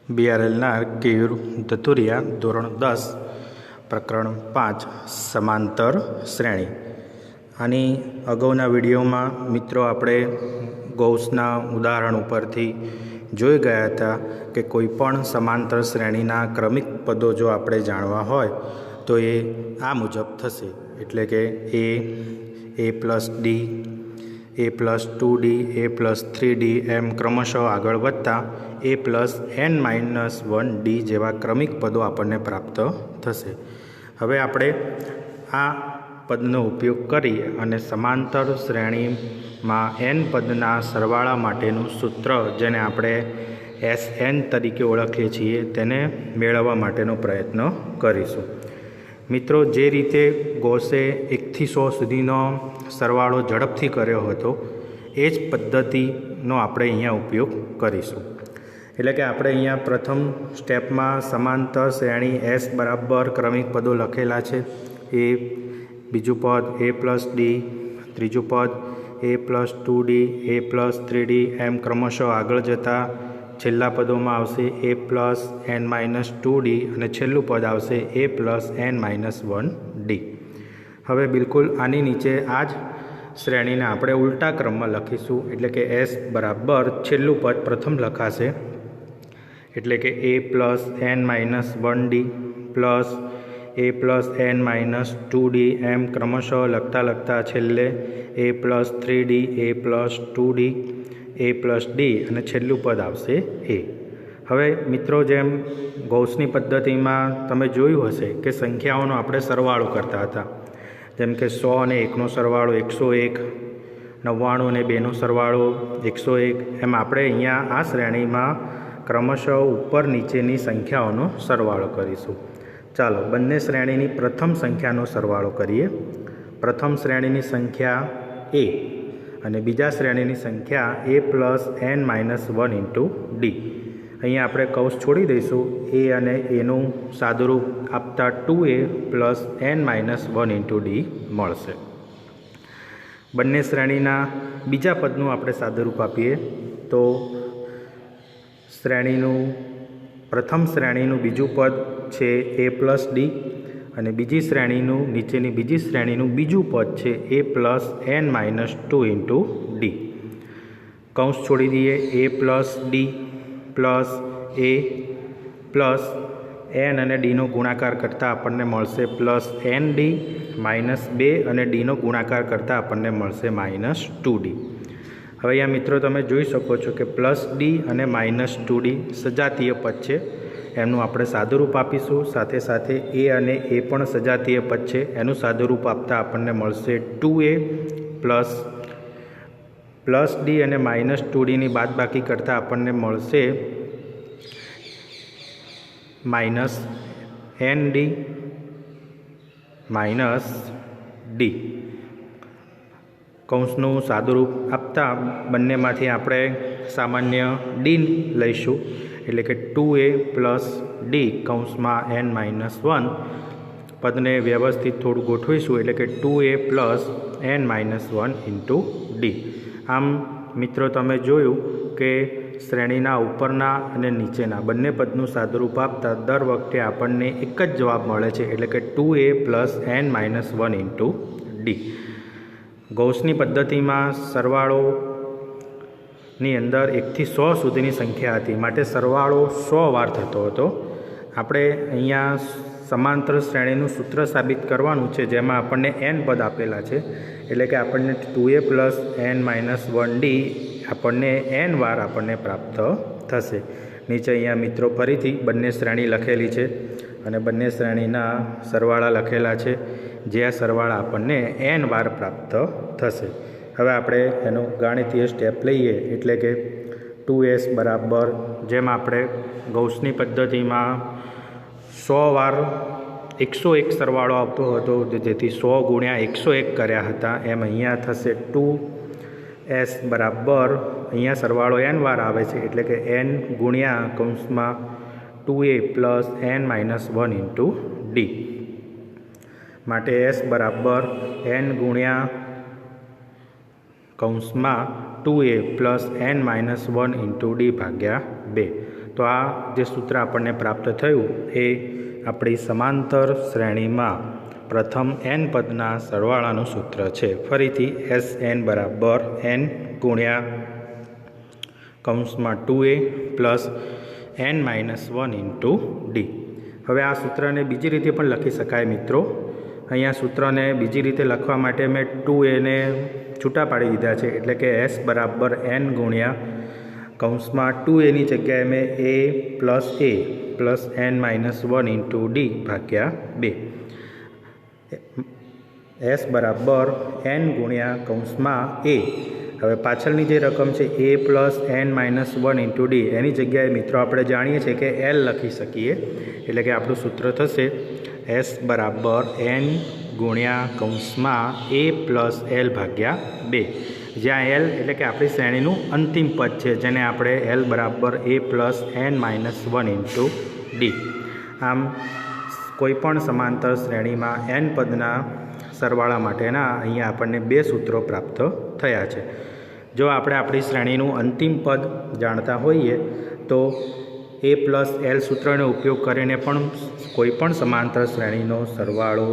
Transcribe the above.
બીઆરએલના કેયુર ધતુરિયા ધોરણ 10 પ્રકરણ 5 સમાંતર શ્રેણી. આની અગાઉના વિડીયોમાં મિત્રો આપણે ગૌસના ઉદાહરણ ઉપરથી જોઈ ગયા હતા કે કોઈ પણ સમાંતર શ્રેણીના ક્રમિક પદો જો આપણે જાણવા હોય તો એ આ મુજબ થશે, એટલે કે a plus D, a plus 2d, a plus 3d એમ ક્રમશઃ આગળ વધતા a પ્લસ n-1d જેવા ક્રમિક પદો આપણને પ્રાપ્ત થશે. હવે આપણે આ પદનો ઉપયોગ કરી અને સમાંતર શ્રેણીમાં n પદના સરવાળા માટેનું સૂત્ર, જેને આપણે Sn તરીકે ઓળખીએ છીએ, તેને મેળવવા માટેનો પ્રયત્ન કરીશું. મિત્રો, જે રીતે ગૌસે 1 થી 100 સુધીનો સરવાળો ઝડપથી કર્યો હતો એ જ પદ્ધતિનો આપણે અહીંયા ઉપયોગ કરીશું. એટલે કે આપણે અહીંયા પ્રથમ સ્ટેપમાં સમાંતર શ્રેણી S બરાબર ક્રમિક પદો લખેલા છે. એ બીજું પદ a પ્લસ ડી, ત્રીજું પદ a plus 2d, a plus 3d એમ ક્રમશઃ આગળ જતા છેલ્લા પદોમાં આવશે a પ્લસ n-2d અને છેલ્લું પદ આવશે a પ્લસ n-1d. હવે બિલકુલ આની નીચે આ જ શ્રેણીને આપણે ઉલટા ક્રમમાં લખીશું, એટલે કે S બરાબર છેલ્લું પદ પ્રથમ લખાશે, એટલે કે a plus n-1d plus a plus n-2d એમ ક્રમશઃ લખતા છેલ્લે a plus 3d, a plus 2d, a plus d અને છેલ્લું પદ આવશે a. હવે મિત્રો, જેમ ગૌસની પદ્ધતિમાં તમે જોયું હશે કે સંખ્યાઓનો આપણે સરવાળો કરતા હતા, જેમ કે 100 અને 1નો સરવાળો 101, 99 અને 2નો સરવાળો 101, એમ આપણે અહીંયા આ શ્રેણીમાં ક્રમશઃ ઉપર નીચેની સંખ્યાઓનો સરવાળો કરીશું. ચાલો બંને શ્રેણીની પ્રથમ સંખ્યાનો સરવાળો કરીએ. પ્રથમ શ્રેણીની સંખ્યા a અને બીજા શ્રેણીની સંખ્યા a plus n-1 into d. અહીંયા આપણે કૌંસ છોડી દઈશું. a અને એનું સાદુરૂપ આપતા 2a plus n-1 into d મળશે. બંને શ્રેણીના બીજા પદનું આપણે સાદુરૂપ આપીએ તો પ્રથમ શ્રેણીનું બીજું પદ છે a પ્લસ ડી અને નીચેની બીજી શ્રેણીનું બીજું પદ છે a plus n-2 into d. કૌંસ છોડી દઈએ. a plus D plus a plus n અને ડીનો ગુણાકાર કરતાં આપણને મળશે પ્લસ n-d માઇનસ 2 અને ડીનો ગુણાકાર કરતાં આપણને મળશે -2d. હવે અહીંયા મિત્રો તમે જોઈ શકો છો કે પ્લસ ડી અને -2d સજાતીય પદ છે, એમનું આપણે સાદુરૂપ આપીશું. સાથે સાથે a અને એ પણ સજાતીય પદ છે, એનું સાદુરૂપ આપતા આપણને મળશે 2a પ્લસ ડી અને -2dની બાદબાકી કરતાં આપણને મળશે -n-d -d. કૌંસનું સાદુરૂપ આપતા બંનેમાંથી આપણે સામાન્ય d લઈશું, એટલે કે 2a પ્લસ d કૌંસમાં n-1. પદને વ્યવસ્થિત થોડું ગોઠવીશું, એટલે કે 2a plus n-1 into d. આમ મિત્રો, તમે જોયું કે શ્રેણીના ઉપરના અને નીચેના બંને પદનું સાદુરૂપ આપતા દર વખતે આપણને એક જ જવાબ મળે છે, એટલે કે 2a plus n-1 into d. ગૌસની પદ્ધતિમાં સરવાળોની અંદર 1 થી 100 સુધીની સંખ્યા હતી, માટે સરવાળો 100 વાર થતો હતો. આપણે અહીંયા સમાંતર શ્રેણીનું સૂત્ર સાબિત કરવાનું છે, જેમાં આપણને n પદ આપેલા છે, એટલે કે આપણને 2a પ્લસ n-1d આપણને n વાર આપણને પ્રાપ્ત થશે. નીચે અહીંયા મિત્રો ફરીથી બંને શ્રેણી લખેલી છે અને બંને શ્રેણીના સરવાળા લખેલા છે, જે આ સરવાળા આપણને n વાર પ્રાપ્ત થશે. હવે આપણે એનું ગાણિતીય સ્ટેપ લઈએ, એટલે કે 2s બરાબર, જેમ આપણે ગૌસની પદ્ધતિમાં 100 વાર 101 સરવાળો આવતો હતો, જેથી 100 ગુણ્યા 101 કર્યા હતા, એમ અહીંયા થશે 2s બરાબર, અહીંયા સરવાળો n વાર આવે છે, એટલે કે n ગુણ્યા કૌંસમાં 2a plus n-1 into d. માટે s બરાબર n ગુણ્યા કૌંસમાં 2a plus n-1 into d ભાગ્યા 2. તો આ જે સૂત્ર આપણને પ્રાપ્ત થયું એ આપણી સમાંતર શ્રેણીમાં પ્રથમ n પદના સરવાળાનું સૂત્ર છે. ફરીથી Sn બરાબર n ગુણ્યા કૌંસમાં 2a plus n minus 1 into D. હવે આ સૂત્રને બીજી રીતે પણ લખી શકાય મિત્રો. અહીંયા સૂત્રને બીજી રીતે લખવા માટે મેં 2a ને છૂટા પાડી દીધા છે, એટલે કે S બરાબર n ગુણ્યા કૌંસમાં 2a ની જગ્યાએ મેં a plus n minus 1 into D ભાગ્યા 2. S બરાબર n ગુણ્યા કૌંસમાં a. હવે પાછળની જે રકમ છે a plus n minus 1 into D, એની જગ્યાએ મિત્રો આપણે જાણીએ છીએ કે l લખી શકીએ. એટલે કે આપણું સૂત્ર થશે S બરાબર n ગુણ્યા કૌંસમાં a પ્લસ l ભાગ્યા 2, જ્યાં l એટલે કે આપણી શ્રેણીનું અંતિમ પદ છે, જેને આપણે l બરાબર a plus n minus 1 into D. આમ કોઈપણ સમાંતર શ્રેણીમાં n પદના સરવાળા માટેના અહીંયા આપણને 2 સૂત્રો પ્રાપ્ત થયા છે. જો આપણે આપણી શ્રેણીનું અંતિમ પદ જાણતા હોઈએ તો a પ્લસ l સૂત્રનો ઉપયોગ કરીને પણ કોઈપણ સમાંતર શ્રેણીનો સરવાળો